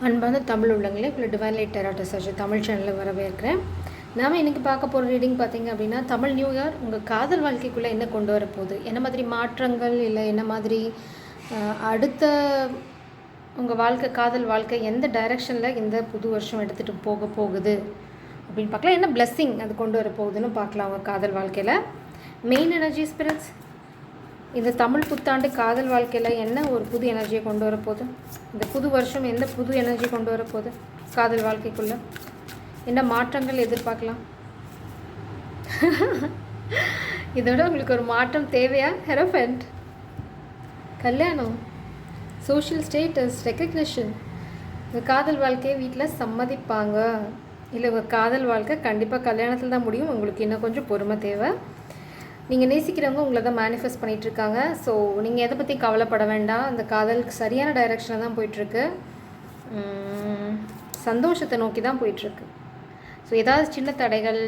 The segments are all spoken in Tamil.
அன்பான தமிழ் உள்ளங்களே உங்களை டிவைன் லைட் டெராட்டோ சர்ஜ் தமிழ் சேனலில் வரவேற்கிறேன். நாம் இன்றைக்கி பார்க்க போகிற ரீடிங் பார்த்திங்க அப்படின்னா, தமிழ் நியூ இயர் உங்கள் காதல் வாழ்க்கைக்குள்ளே என்ன கொண்டு வரப்போகுது, என்ன மாதிரி மாற்றங்கள், இல்லை என்ன மாதிரி அடுத்த உங்கள் காதல் வாழ்க்கை எந்த டைரெக்ஷனில் இந்த புது வருஷம் எடுத்துகிட்டு போகுது அப்படின்னு பார்க்கலாம். என்ன பிளெஸ்ஸிங் அது கொண்டு வரப்போகுதுன்னு பார்க்கலாம். உங்கள் காதல் வாழ்க்கையில் மெயின் எனர்ஜி ஸ்பிரிட்ஸ் இந்த தமிழ் புத்தாண்டு காதல் வாழ்க்கையில் என்ன ஒரு புது எனர்ஜியை கொண்டு வரப்போகுது, இந்த புது வருஷம் எந்த புது எனர்ஜி கொண்டு வரப்போகுது, காதல் வாழ்க்கைக்குள்ளே என்ன மாற்றங்கள் எதிர்பார்க்கலாம். இதோட உங்களுக்கு ஒரு மாற்றம் தேவையா? ஹெரோஃபென்ட், கல்யாணம், சோஷியல் ஸ்டேட்டஸ், ரெக்கக்னிஷன், இந்த காதல் வாழ்க்கையை வீட்டில் சம்மதிப்பாங்க. இல்லை உங்கள் காதல் வாழ்க்கை கண்டிப்பாக கல்யாணத்தில் தான் முடியும். உங்களுக்கு இன்னும் கொஞ்சம் பொறுமை தேவை. நீங்கள் நேசிக்கிறவங்க உங்களை தான் மேனிஃபெஸ்ட் பண்ணிகிட்ருக்காங்க. ஸோ நீங்கள் எதை பற்றி கவலைப்பட வேண்டாம். அந்த காதலுக்கு சரியான டைரெக்ஷனில் தான் போயிட்டுருக்கு. சந்தோஷத்தை நோக்கி தான் போயிட்டுருக்கு. ஸோ ஏதாவது சின்ன தடைகள்,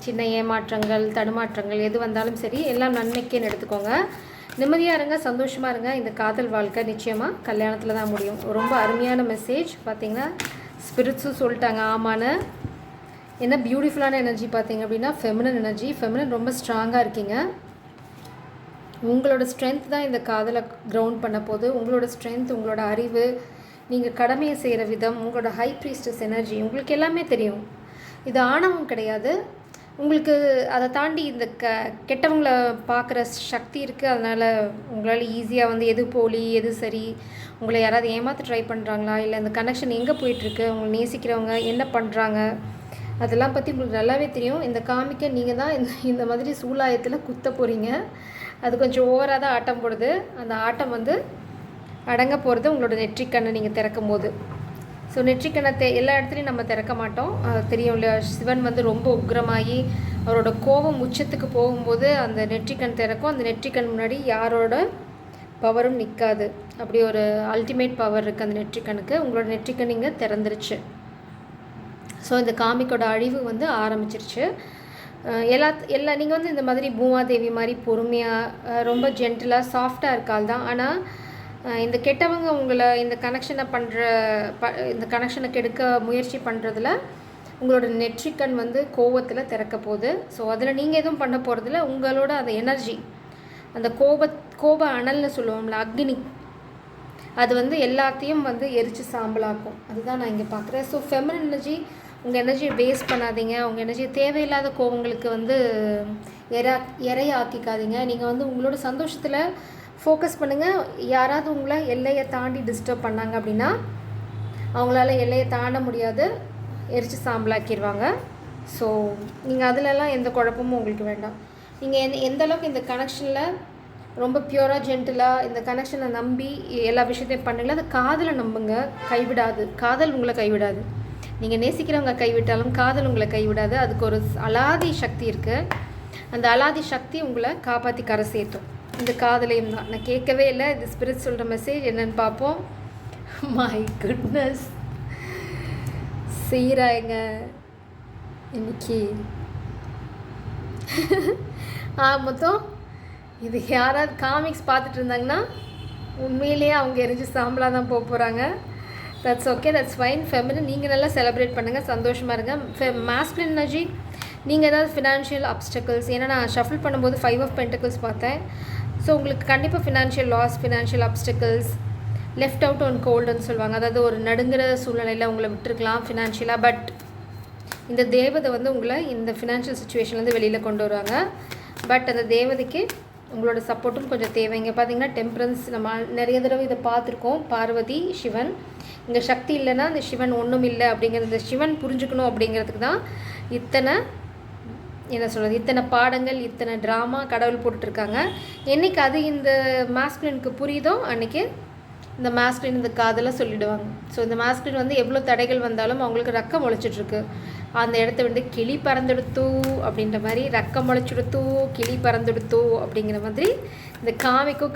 சின்ன ஏமாற்றங்கள், தடுமாற்றங்கள் எது வந்தாலும் சரி, எல்லாம் நன்மைக்கேன்னு எடுத்துக்கோங்க. நிம்மதியாக இருங்க, சந்தோஷமாக இருங்க. இந்த காதல் வாழ்க்கை நிச்சயமாக கல்யாணத்தில் தான் முடியும். ரொம்ப அருமையான மெசேஜ் பார்த்திங்கன்னா ஸ்பிரிட்ஸும் சொல்லிட்டாங்க ஆமான்னு. என்ன பியூட்டிஃபுல்லான எனர்ஜி பார்த்திங்க அப்படின்னா ஃபெமினன் எனர்ஜி. ஃபெமினன் ரொம்ப ஸ்ட்ராங்காக இருக்கீங்க. உங்களோட ஸ்ட்ரென்த் தான் இந்த காதலை கிரவுண்ட் பண்ண போது. உங்களோட ஸ்ட்ரென்த், உங்களோட அறிவு, நீங்கள் கடமையை செய்கிற விதம், உங்களோட ஹை ப்ரீஸ்டஸ் எனர்ஜி, உங்களுக்கு எல்லாமே தெரியும். இது ஆணவம் கிடையாது. உங்களுக்கு அதை தாண்டி இந்த கெட்டவங்களை பார்க்குற சக்தி இருக்குது. அதனால் உங்களால் ஈஸியாக வந்து எது போலி எது சரி, உங்களை யாராவது ஏமாற்ற ட்ரை பண்ணுறாங்களா, இல்லை இந்த கனெக்ஷன் எங்கே போயிட்டுருக்கு, உங்களை நேசிக்கிறவங்க என்ன பண்ணுறாங்க, அதெல்லாம் பற்றி உங்களுக்கு நல்லாவே தெரியும். இந்த காமிக்க நீங்கள் தான் இந்த மாதிரி சூலாயத்தில் குத்த போகிறீங்க. அது கொஞ்சம் ஓவராக தான் ஆட்டம் போடுது. அந்த ஆட்டம் வந்து அடங்க போகிறது உங்களோட நெற்றிக்கண்ணை நீங்கள் திறக்கும் போது. ஸோ நெற்றிக்கண்ணை எல்லா இடத்துலையும் நம்ம திறக்க மாட்டோம், அது தெரியும் இல்லையா. சிவன் வந்து ரொம்ப உக்ரமாகி அவரோட கோபம் உச்சத்துக்கு போகும்போது அந்த நெற்றிக்கண் திறக்கும். அந்த நெற்றிக்கண் முன்னாடி யாரோட பவரும் நிற்காது. அப்படி ஒரு அல்டிமேட் பவர் இருக்குது அந்த நெற்றிக்கண்ணுக்கு. உங்களோட நெற்றிக்கண் இங்கே திறந்துருச்சு. ஸோ இந்த காமிக்கோட அழிவு வந்து ஆரம்பிச்சிருச்சு. எல்லா நீங்கள் வந்து இந்த மாதிரி பூமாதேவி மாதிரி பொறுமையாக ரொம்ப ஜென்டிலாக சாஃப்டாக இருக்கால் தான். ஆனால் இந்த கெட்டவங்க உங்களை இந்த இந்த கனெக்ஷனை கெடுக்க முயற்சி பண்ணுறதுல உங்களோட நெற்றிக்கண் வந்து கோபத்தில் திறக்க போகுது. ஸோ அதில் நீங்கள் எதுவும் பண்ண போகிறதில்ல. உங்களோட அந்த எனர்ஜி, அந்த கோப அனல்னு சொல்லுவோம்ல, அக்னி, அது வந்து எல்லாத்தையும் வந்து எரித்து சாம்பலாக்கும். அதுதான் நான் இங்கே பார்க்குறேன். ஸோ ஃபெமினன் எனர்ஜி, உங்கள் எனர்ஜியை வேஸ்ட் பண்ணாதீங்க. உங்கள் எனர்ஜியை தேவையில்லாத கோவங்களுக்கு வந்து இரையாக்கிக்காதீங்க. நீங்கள் வந்து உங்களோட சந்தோஷத்தில் ஃபோக்கஸ் பண்ணுங்கள். யாராவது உங்களை எல்லையை தாண்டி டிஸ்டர்ப் பண்ணாங்க அப்படின்னா அவங்களால எல்லையை தாண்ட முடியாது, எரித்து சாம்பலாக்கிடுவாங்க. ஸோ நீங்கள் அதிலெல்லாம் எந்த குழப்பமும் உங்களுக்கு வேண்டாம். நீங்கள் எந்த அளவுக்கு இந்த கனெக்ஷனில் ரொம்ப பியூராக ஜென்டிலாக இந்த கனெக்ஷனை நம்பி எல்லா விஷயத்தையும் பண்ணுங்களா. அது காதலை நம்புங்க, கைவிடாது. காதல் உங்களை கைவிடாது. நீங்கள் நேசிக்கிறவங்க கைவிட்டாலும் காதல் உங்களை கைவிடாது. அதுக்கு ஒரு அலாதி சக்தி இருக்குது. அந்த அலாதி சக்தி உங்களை காப்பாற்றி கரை சேர்த்தும். இந்த காதலையும் தான் நான் கேட்கவே இல்லை. இது ஸ்பிரிட் சொல்கிற மெசேஜ் என்னென்னு பார்ப்போம். மை குட்னஸ், செய்கிறாங்க இன்னைக்கு. மொத்தம் இது யாராவது காமிக்ஸ் பார்த்துட்டு இருந்தாங்கன்னா உண்மையிலேயே அவங்க எரிஞ்சு சாம்பலாக தான் போக போகிறாங்க. That's okay, that's fine. Feminine நீங்கள் நல்லா செலிப்ரேட் பண்ணுங்கள், சந்தோஷமாக இருங்க. மாஸ்குலின் எனர்ஜி, நீங்கள் ஏதாவது ஃபினான்ஷியல் அப்டக்கிள்ஸ், ஏன்னா நான் ஷஃபில் பண்ணும்போது 5 ஆஃப் பென்டக்கிள்ஸ் பார்த்தேன். ஸோ உங்களுக்கு கண்டிப்பாக financial loss, financial obstacles, left out on கோல்டுன்னு சொல்லுவாங்க. அதாவது ஒரு நடுங்கிற சூழ்நிலையில் உங்களை விட்டுருக்கலாம் ஃபினான்ஷியலாக. பட் இந்த தேவதை வந்து உங்களை இந்த ஃபினான்ஷியல் சுச்சுவேஷன்லேருந்து வெளியில் கொண்டு வருவாங்க. பட் அந்த தேவதைக்கு உங்களோட சப்போர்ட்டும் கொஞ்சம் தேவை. இங்கே பார்த்தீங்கன்னா டெம்பரன்ஸ், நம்ம நிறைய தடவை இதை பார்த்துருக்கோம். பார்வதி, சிவன், இங்கே சக்தி இல்லைன்னா இந்த சிவன் ஒன்றும் இல்லை அப்படிங்கிறது, இந்த சிவன் புரிஞ்சுக்கணும் அப்படிங்கிறதுக்கு தான் இத்தனை பாடங்கள், இத்தனை ட்ராமா கடவுள் போட்டுட்ருக்காங்க. என்றைக்கு அது இந்த மாஸ்குலினுக்கு புரியுதோ அன்றைக்கி இந்த மாஸ்குலின் இந்த காதலை சொல்லிவிடுவாங்க. ஸோ இந்த மாஸ்குலின் வந்து எவ்வளோ தடைகள் வந்தாலும் அவங்களுக்கு ரக்கம் முளைச்சிட்ருக்கு. அந்த இடத்த வந்து கிளி பறந்துடுத்தோ அப்படின்ற மாதிரி, ரக்கம் முளைச்சிடுத்தோ கிளி பறந்துடுத்தோ அப்படிங்கிற மாதிரி இந்த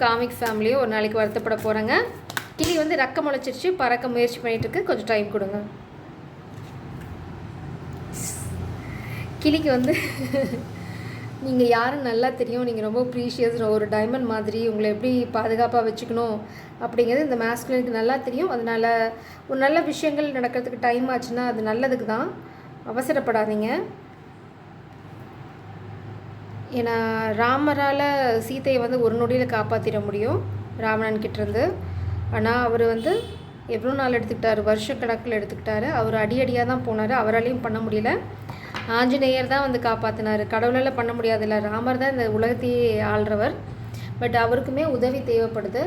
காமிக் ஃபேமிலியும் ஒரு நாளைக்கு வருத்தப்பட போகிறாங்க. கிளி வந்து ரக்கம் முளைச்சிருச்சு, பறக்க முயற்சி பண்ணிகிட்ருக்கு, கொஞ்சம் டைம் கொடுங்க. கிளிக்கு வந்து நீங்கள் யாருன்னு நல்லா தெரியும். நீங்கள் ரொம்ப ப்ரீஷியஸ், ஒரு டைமண்ட் மாதிரி. உங்களை எப்படி பாதுகாப்பாக வச்சுக்கணும் அப்படிங்கிறது இந்த மாஸ்குலினுக்கு நல்லா தெரியும். அதனால் ஒரு நல்ல விஷயங்கள் நடக்கிறதுக்கு டைம் ஆச்சுன்னா அது நல்லதுக்கு தான். அவசரப்படாதீங்க. ஏன்னா ராமரால் சீதையை வந்து ஒரு நொடியில் காப்பாற்றிட முடியும் ராவணன்கிட்டேருந்து. ஆனால் அவர் வந்து எவ்வளோ நாள் எடுத்துக்கிட்டார், வருஷக்கணக்கில் எடுத்துக்கிட்டாரு. அவர் அடியாக தான் போனார். அவராலையும் பண்ண முடியல. ஆஞ்சநேயர் தான் வந்து காப்பாற்றினார். கடவுளால் பண்ண முடியாதுல்ல. ராமர் தான் இந்த உலகத்தையே ஆள்றவர். பட் அவருக்குமே உதவி தேவைப்படுது.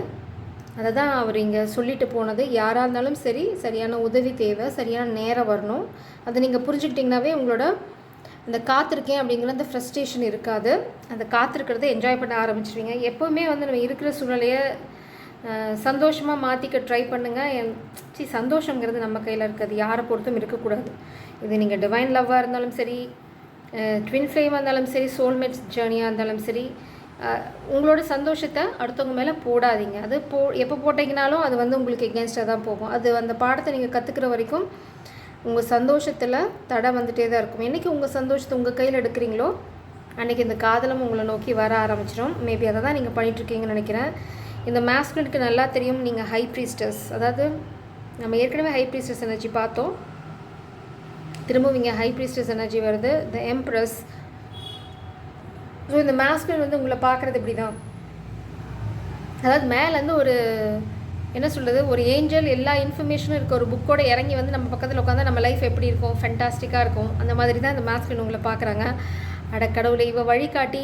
அதை தான் அவர் இங்கே சொல்லிட்டு போனது. யாராக இருந்தாலும் சரி, சரியான உதவி தேவை, சரியான நேரம் வரணும். அதை நீங்கள் புரிஞ்சுக்கிட்டிங்கனாவே உங்களோட அந்த காத்திருக்கேன் அப்படிங்கிற அந்த ஃப்ரஸ்ட்ரேஷன் இருக்காது. அந்த காத்திருக்கிறத என்ஜாய் பண்ண ஆரம்பிச்சிருவீங்க. எப்போவுமே வந்து நம்ம இருக்கிற சூழ்நிலையை சந்தோஷமாக மாற்றிக்க ட்ரை பண்ணுங்கள். சந்தோஷங்கிறது நம்ம கையில் இருக்காது, யாரை பொறுத்தும் இருக்கக்கூடாது. இது நீங்கள் டிவைன் லவ்வாக இருந்தாலும் சரி, ட்வின் ஃப்ளேமாக இருந்தாலும் சரி, சோல்மேட்ஸ் ஜேர்னியாக இருந்தாலும் சரி, உங்களோட சந்தோஷத்தை அடுத்தவங்க மேலே போடாதீங்க. அது எப்போ போட்டிங்கனாலும் அது வந்து உங்களுக்கு எகென்ஸ்டாக தான் போகும். அது அந்த பாடத்தை நீங்கள் கற்றுக்கிற வரைக்கும் உங்கள் சந்தோஷத்தில் தடை வந்துகிட்டே தான் இருக்கும். என்றைக்கு உங்கள் சந்தோஷத்தை உங்கள் கையில் எடுக்கிறீங்களோ அன்றைக்கி இந்த காதலும் உங்களை நோக்கி வர ஆரம்பிச்சிடும். மேபி அதை தான் நீங்கள் பண்ணிகிட்ருக்கீங்கன்னு நினைக்கிறேன். இந்த மாஸ்குலினுக்கு நல்லா தெரியும் நீங்கள் ஹை ப்ரீஸ்டஸ். அதாவது நம்ம ஏற்கனவே ஹை ப்ரீஸ்டஸ் எனர்ஜி பார்த்தோம். திரும்பவும் இங்கே ஹை ப்ரீஸ்டஸ் எனர்ஜி வருது, த எம்ப்ரஸ். ஸோ இந்த மாஸ்குலின் வந்து உங்களை பார்க்குறது இப்படி தான். அதாவது மேலேருந்து ஒரு என்ன சொல்கிறது, ஒரு ஏஞ்சல் எல்லா இன்ஃபர்மேஷனும் இருக்க ஒரு புக்கோடு இறங்கி வந்து நம்ம பக்கத்தில் உட்காந்தா நம்ம லைஃப் எப்படி இருக்கும், ஃபென்டாஸ்டிக்காக இருக்கும். அந்த மாதிரி தான் இந்த மாஸ்குலின் உங்களை பார்க்குறாங்க. கடவுளை இவ வழிகாட்டி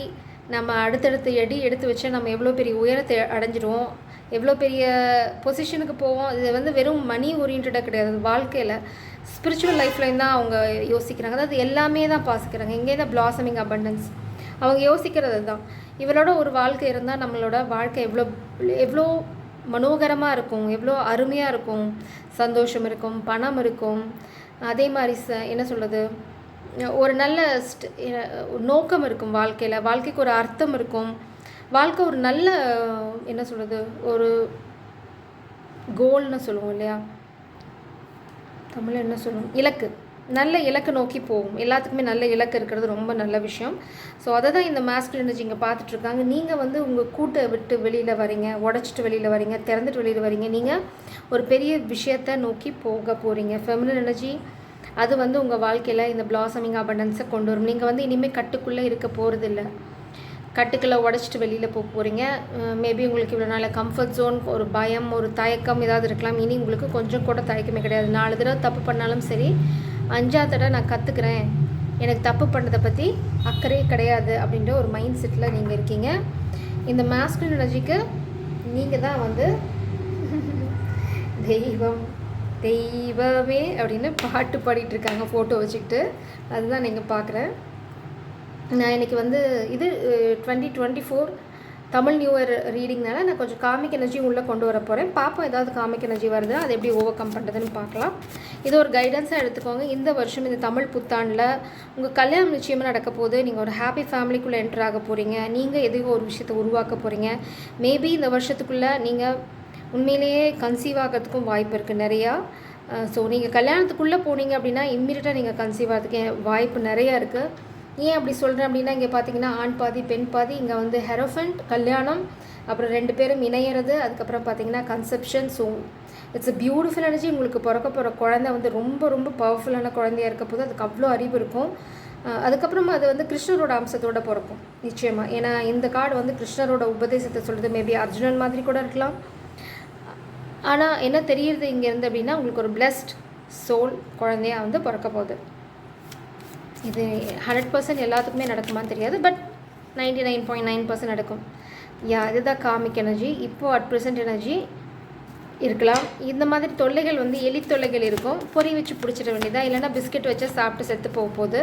நம்ம அடுத்தடுத்து எடுத்து வச்சு நம்ம எவ்வளோ பெரிய உயரத்தை அடைஞ்சிடுவோம், எவ்வளோ பெரிய பொசிஷனுக்கு போவோம். இது வந்து வெறும் மணி ஓரியன்டாக கிடையாது. வாழ்க்கையில் ஸ்பிரிச்சுவல் லைஃப்லையும் தான் அவங்க யோசிக்கிறாங்க. அதாவது எல்லாமே தான் பாசிக்கிறாங்க. இங்கே தான் பிளாசமிங் அபண்டன்ஸ் அவங்க யோசிக்கிறது தான். இவளோட ஒரு வாழ்க்கை இருந்தால் நம்மளோட வாழ்க்கை எவ்வளோ மனோகரமாக இருக்கும், எவ்வளோ அருமையாக இருக்கும். சந்தோஷம் இருக்கும், பணம் இருக்கும். அதே மாதிரி என்ன சொல்கிறது, ஒரு நல்ல நோக்கம் இருக்கும் வாழ்க்கையில். வாழ்க்கைக்கு ஒரு அர்த்தம் இருக்கும். வாழ்க்கை ஒரு நல்ல என்ன சொல்கிறது, ஒரு கோல்னு சொல்லுவோம் இல்லையா, தமிழ் என்ன சொல்லுவோம், இலக்கு. நல்ல இலக்கு நோக்கி போகும். எல்லாத்துக்குமே நல்ல இலக்கு இருக்கிறது ரொம்ப நல்ல விஷயம். ஸோ அதை தான் இந்த மாஸ்குலின் எனர்ஜி இங்கே பார்த்துட்ருக்காங்க. நீங்கள் வந்து உங்கள் கூட்டை விட்டு வெளியில் வரீங்க, உடச்சிட்டு வெளியில் வரீங்க, திறந்துட்டு வெளியில் வரீங்க. நீங்கள் ஒரு பெரிய விஷயத்தை நோக்கி போக போகிறீங்க. ஃபெமினின் எனர்ஜி அது வந்து உங்கள் வாழ்க்கையில் இந்த பிளாசமிங் அபண்டன்ஸை கொண்டு வரும். நீங்கள் வந்து இனிமேல் கட்டுக்குள்ளே இருக்க போகிறது இல்லை. கட்டுக்களை உடச்சிட்டு வெளியில் போக போகிறீங்க. மேபி உங்களுக்கு இவ்வளோ நாள் கம்ஃபர்ட் ஜோன், ஒரு பயம், ஒரு தயக்கம் ஏதாவது இருக்கலாம். இனி உங்களுக்கு கொஞ்சம் கூட தயக்கமே கிடையாது. 4 தடவை தப்பு பண்ணாலும் சரி, 5ஆவது தடவை நான் கற்றுக்குறேன், எனக்கு தப்பு பண்ணதை பற்றி அக்கறையே கிடையாது அப்படின்ற ஒரு மைண்ட் செட்டில் நீங்கள் இருக்கீங்க. இந்த மாஸ்குலின் எனர்ஜிக்கு நீங்கள் தான் வந்து தெய்வமே அப்படின்னு பாட்டு பாடிட்டுருக்காங்க ஃபோட்டோ வச்சுக்கிட்டு. அதுதான் நீங்கள் பார்க்குறேன். நான் இன்றைக்கி வந்து இது 2024 தமிழ் நியூ இயர் ரீடிங்னால நான் கொஞ்சம் காமிக் எனர்ஜியும் உள்ளே கொண்டு வர போகிறேன். பார்ப்போம் ஏதாவது காமிக் எனர்ஜி வருது, அதை எப்படி ஓவர் கம் பண்ணுறதுன்னு பார்க்கலாம். இது ஒரு கைடன்ஸாக எடுத்துக்கோங்க. இந்த வருஷம் இந்த தமிழ் புத்தாண்டில் உங்கள் கல்யாணம் நிச்சயமாக நடக்க போகுது. நீங்கள் ஒரு ஹாப்பி ஃபேமிலிக்குள்ளே என்டர் ஆக போகிறீங்க. நீங்கள் எதையோ ஒரு விஷயத்தை உருவாக்க போகிறீங்க. மேபி இந்த வருஷத்துக்குள்ளே நீங்கள் உண்மையிலேயே கன்சீவ் ஆகிறதுக்கும் வாய்ப்பு இருக்குது நிறையா. ஸோ நீங்கள் கல்யாணத்துக்குள்ளே போனீங்க அப்படின்னா இம்மிடியட்டாக நீங்கள் கன்சீவ் ஆகிறதுக்கு வாய்ப்பு நிறையா இருக்குது. ஏன் அப்படி சொல்கிறேன் அப்படின்னா, இங்கே பார்த்தீங்கன்னா ஆண் பாதி பெண் பாதி. இங்கே வந்து ஹெரோஃபண்ட் கல்யாணம், அப்புறம் 2 பேரும் இணையிறது, அதுக்கப்புறம் பார்த்தீங்கன்னா conception. So it's a beautiful energy. உங்களுக்கு பிறக்க போகிற குழந்தை வந்து ரொம்ப ரொம்ப பவர்ஃபுல்லான குழந்தையாக இருக்க போது. அதுக்கு அவ்வளோ அறிவு இருக்கும். அதுக்கப்புறமா அது வந்து கிருஷ்ணரோட அம்சத்தோடு பிறக்கும் நிச்சயமாக. ஏன்னா இந்த கார்டு வந்து கிருஷ்ணரோட உபதேசத்தை சொல்கிறது. மேபி அர்ஜுனன் மாதிரி கூட இருக்கலாம். ஆனால் என்ன தெரியுது இங்கேருந்து அப்படின்னா, உங்களுக்கு ஒரு பிளெஸ்ட் சோல் குழந்தையாக வந்து பிறக்க போகுது. இது 100% எல்லாத்துக்குமே நடக்குமான்னு தெரியாது, பட் 99.9% நடக்கும். இதுதான் காமிக் எனர்ஜி. இப்போது அட் ப்ரெசென்ட் எனர்ஜி இருக்கலாம். இந்த மாதிரி தொல்லைகள் வந்து எலி தொல்லைகள் இருக்கும். பொறி வச்சு பிடிச்சிட வேண்டியதாக, இல்லைனா பிஸ்கெட் வச்சு சாப்பிட்டு செத்து போக போகுது.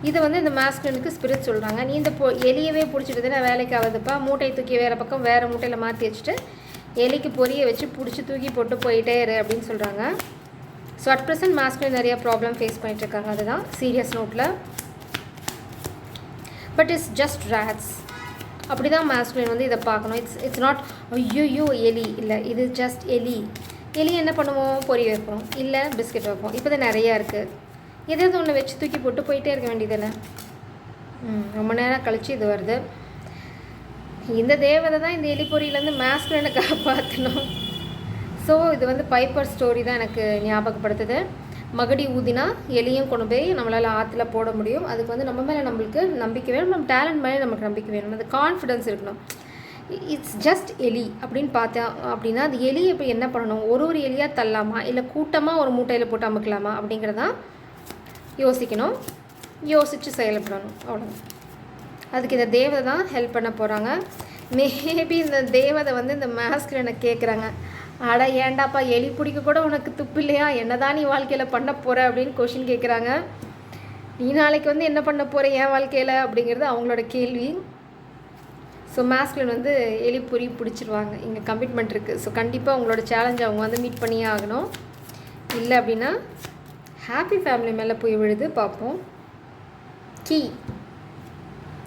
இதை வந்து இந்த மாஸ்குலினுக்கு ஸ்பிரிட் சொல்கிறாங்க. நீ இந்த எலியவே பிடிச்சிட்டுதுன்னா வேலைக்கு ஆகுதுப்பா, மூட்டையை தூக்கி வேறு பக்கம் வேறு மூட்டையில் மாற்றி வச்சுட்டு எலிக்கு பொரியை வச்சு பிடிச்சி தூக்கி போட்டு போயிட்டே இரு அப்படின்னு சொல்கிறாங்க. ஸோ அட் ப்ரெசென்ட் மாஸ்குலின் நிறையா ப்ராப்ளம் ஃபேஸ் பண்ணிகிட்ருக்காங்க. அதுதான் சீரியஸ் நோட்டில். But it's just rates. அப்படி தான் மாஸ்குலின் வந்து இதை பார்க்கணும். இட்ஸ் நாட் ஐயோ எலி இல்லை, இது ஜஸ்ட் எலி. எலி என்ன பண்ணுவோம், பொரி வைப்போம், இல்லை பிஸ்கெட் வைப்போம். இப்போ தான் நிறையா இருக்குது. எதாவது ஒன்று வச்சு தூக்கி போட்டு போயிட்டே இருக்க வேண்டியதில்லை. ரொம்ப நேரம் கழித்து இது வருது. இந்த தேவதை தான் இந்த எலிப்பொறியிலேருந்து மாஸ்குலினை காப்பாற்றணும். ஸோ இது வந்து பைப்பர் ஸ்டோரி தான் எனக்கு ஞாபகப்படுத்துது. மகடி ஊதினா எலியும் கொண்டு போய் நம்மளால் ஆற்றுல போட முடியும். அதுக்கு வந்து நம்ம மேலே நம்மளுக்கு நம்பிக்கை வேணும், நம்ம டேலண்ட் மேலே நமக்கு நம்பிக்கை வேணும், அது கான்ஃபிடென்ஸ் இருக்கணும். இட்ஸ் ஜஸ்ட் எலி அப்படின்னு பார்த்தேன் அப்படின்னா அது எலியை இப்போ என்ன பண்ணணும், ஒரு எலியாக தள்ளலாமா இல்லை கூட்டமாக ஒரு மூட்டையில் போட்டு அமுக்கலாமா அப்படிங்கிறதான் யோசிக்கணும், யோசித்து செயல்படணும். அவ்வளோதான். அதுக்கு இந்த தேவதை தான் ஹெல்ப் பண்ண போகிறாங்க. மேபி இந்த தேவதை வந்து இந்த மாஸ்குலினை கேட்குறாங்க, அட ஏண்டாப்பா எலி பிடிக்க கூட உனக்கு துப்பு இல்லையா, என்னதான் நீ வாழ்க்கையில் பண்ண போகிற அப்படின்னு கொஷின் கேட்குறாங்க. நீ நாளைக்கு வந்து என்ன பண்ண போகிற என் வாழ்க்கையில் அப்படிங்கிறது அவங்களோட கேள்வி. ஸோ மாஸ்குலின் வந்து எலிப்பொறி பிடிச்சிருவாங்க, இங்கே கமிட்மெண்ட் இருக்குது. ஸோ கண்டிப்பாக அவங்களோட சேலஞ்சை அவங்க வந்து மீட் பண்ணியே ஆகணும். இல்லை அப்படின்னா ஹாப்பி ஃபேமிலி மேலே போய் விழுது. பார்ப்போம். கீ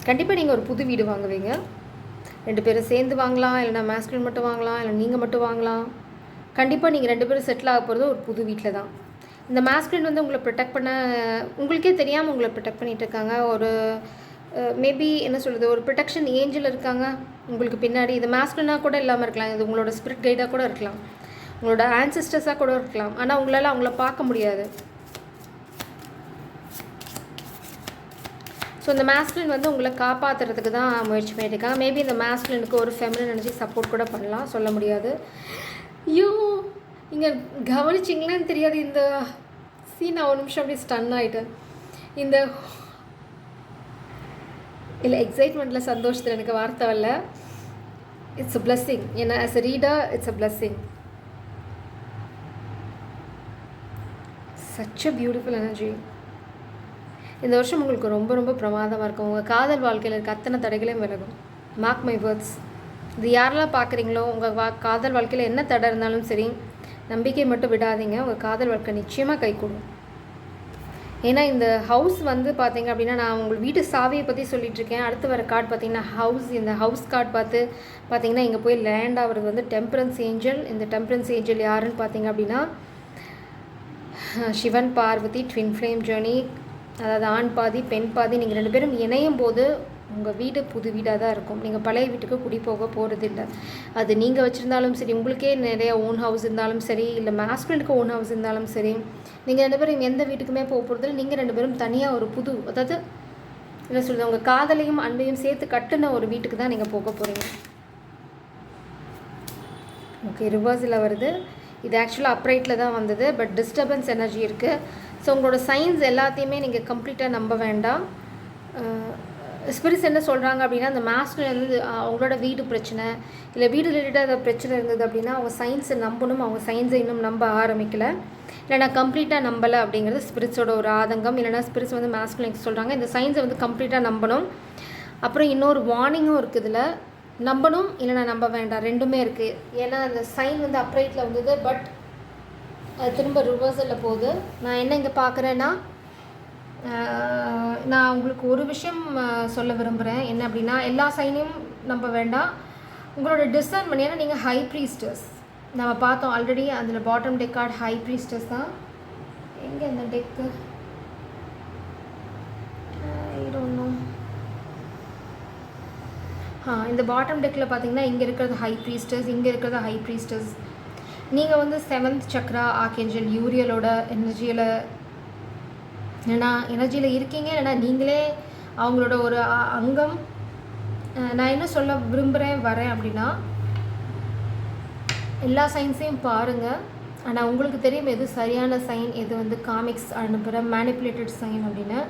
கண்டிப்பாக நீங்கள் ஒரு புது வீடு வாங்குவீங்க. 2 பேரும் சேர்ந்து வாங்கலாம், இல்லைனா மாஸ்குலின் மட்டும் வாங்கலாம், இல்லை நீங்கள் மட்டும் வாங்கலாம். கண்டிப்பாக நீங்கள் 2 பேரும் செட்டில் ஆக போகிறது ஒரு புது வீட்டில் தான். இந்த மாஸ்குலின் வந்து உங்களை ப்ரொடெக்ட் பண்ண, உங்களுக்கே தெரியாமல் உங்களை ப்ரொடெக்ட் பண்ணிகிட்டு இருக்காங்க. ஒரு மேபி என்ன சொல்கிறது, ஒரு ப்ரொடெக்ஷன் ஏஞ்சல் இருக்காங்க உங்களுக்கு பின்னாடி. இது மாஸ்குலினாக கூட இல்லாமல் இருக்கலாம், இது உங்களோட ஸ்பிரிட் கைடாக கூட இருக்கலாம், உங்களோட ஆன்சிஸ்டர்ஸாக கூட இருக்கலாம். ஆனால் உங்களால் அவங்கள பார்க்க முடியாது. ஸோ இந்த மாஸ்குலின் வந்து உங்களை காப்பாற்றுறதுக்கு தான் முயற்சி பண்ணியிருக்காங்க. மேபி இந்த மாஸ்குலினுக்கு ஒரு ஃபெமினின் எனர்ஜி சப்போர்ட் கூட பண்ணலாம், சொல்ல முடியாது. ஐயோ, இங்கே கவனிச்சிங்களான்னு தெரியாது இந்த சீன். நான் ஒரு நிமிஷம் அப்படியே ஸ்டன் ஆகிட்டேன். இந்த இல்லை எக்ஸைட்மெண்ட்டில், சந்தோஷத்தில் எனக்கு வார்த்தை வரல. It's a blessing. ஏன்னா as a reader it's a blessing. Such a beautiful energy. இந்த வருஷம் உங்களுக்கு ரொம்ப ரொம்ப பிரமாதமாக இருக்கும். உங்கள் காதல் வாழ்க்கையில் இருக்க அத்தனை தடைகளையும் விலகும். Mark my words. இது யாரெல்லாம் பார்க்குறீங்களோ, உங்கள் காதல் வாழ்க்கையில் என்ன தடை இருந்தாலும் சரி, நம்பிக்கை மட்டும் விடாதீங்க. உங்கள் காதல் வாழ்க்கை நிச்சயமாக கைகூடும். ஏன்னா இந்த ஹவுஸ் வந்து பார்த்தீங்க அப்படின்னா, நான் உங்களுக்கு வீட்டு சாவியை பற்றி சொல்லிகிட்ருக்கேன். அடுத்து வர கார்டு பார்த்தீங்கன்னா ஹவுஸ். இந்த ஹவுஸ் கார்டு பார்த்தீங்கன்னா இங்கே போய் லேண்ட் ஆகிறது வந்து டெம்பரன்ஸ் ஏஞ்சல். இந்த டெம்பரன்ஸ் ஏஞ்சல் யாருன்னு பார்த்தீங்க அப்படின்னா, Sivan Parvathi twin flame journey. அதாவது ஆண் பாதி பெண் பாதி, நீங்கள் 2 பேரும் இணையும் போது உங்கள் வீடு புது வீடாக தான் இருக்கும். நீங்கள் பழைய வீட்டுக்கு குடி போக போகிறது இல்லை. அது நீங்கள் வச்சுருந்தாலும் சரி, உங்களுக்கே நிறைய ஓன் ஹவுஸ் இருந்தாலும் சரி, இல்லை மாஸ்குலினுக்கு ஓன் ஹவுஸ் இருந்தாலும் சரி, நீங்கள் 2 பேரும் எந்த வீட்டுக்குமே போக போகிறதில்ல. நீங்கள் 2 பேரும் தனியாக ஒரு புது, அதாவது என்ன சொல்கிறது, உங்கள் காதலையும் அன்பையும் சேர்த்து கட்டுன ஒரு வீட்டுக்கு தான் நீங்கள் போக போகிறீங்க. ஓகே, ரிவர்ஸில் வருது. இது ஆக்சுவலாக அப்ரைட்டில் தான் வந்தது, பட் டிஸ்டர்பன்ஸ் எனர்ஜி இருக்குது. ஸோ உங்களோட சயின்ஸ் எல்லாத்தையுமே நீங்கள் கம்ப்ளீட்டாக நம்ப வேண்டாம். ஸ்பிரிட்ஸ் என்ன சொல்கிறாங்க அப்படின்னா, அந்த மாஸ்குலின் வந்து அவங்களோட வீடு பிரச்சனை, இல்லை வீடு ரிலேட்டடாக ஏதாவது பிரச்சனை இருந்தது அப்படின்னா அவங்க சயின்ஸை நம்பணும். அவங்க சயின்ஸை இன்னும் நம்ப ஆரம்பிக்கலை, இல்லைனா கம்ப்ளீட்டாக நம்பலை அப்படிங்கிறது ஸ்பிரிட்ஸோட ஒரு ஆதங்கம். இல்லைனா ஸ்பிரிட்ஸ் வந்து மாஸ்குலினுக்கு சொல்கிறாங்க இந்த சயின்ஸை வந்து கம்ப்ளீட்டாக நம்பணும். அப்புறம் இன்னொரு வார்னிங்கும் இருக்குது, இதில் நம்பணும் இல்லைனா நம்ப வேண்டாம், ரெண்டுமே இருக்குது. ஏன்னா அந்த சைன் வந்து அப்ரைட்டில் வந்தது, பட் அது திரும்ப ரிவர்சலில் போகுது. நான் என்ன இங்கே பார்க்குறேன்னா, நான் உங்களுக்கு ஒரு விஷயம் சொல்ல விரும்புகிறேன். என்ன அப்படின்னா, எல்லா சைனையும் நம்ப வேண்டாம், உங்களோட டிசர்ன்மெண்ட். ஏன்னா நீங்கள் ஹை ப்ரீஸ்டர்ஸ் நம்ம பார்த்தோம் ஆல்ரெடி. அதில் பாட்டம் டெக் கார்டு ஹை ப்ரீஸ்டர்ஸ் தான். எங்கே அந்த டெக்கு ஒன்றும் இந்த பாட்டம் டெக்கில் பார்த்தீங்கன்னா இங்கே இருக்கிறது ஹை ப்ரீஸ்டர்ஸ், இங்கே இருக்கிறது ஹை ப்ரீஸ்டர்ஸ். நீங்கள் வந்து 7th சக்ரா ஆர்க்கேஞ்சல் யூரியலோட எனர்ஜியில் இருக்கீங்க, இல்லைனா நீங்களே அவங்களோட ஒரு அங்கம். நான் என்ன சொல்ல வரேன் அப்படின்னா, எல்லா சைன்ஸையும் பாருங்கள். ஆனால் உங்களுக்கு தெரியும் எது சரியான சைன், எது வந்து காமிக்ஸ் அனுப்புகிற மேனிப்புலேட்டட் சைன் அப்படின்னு.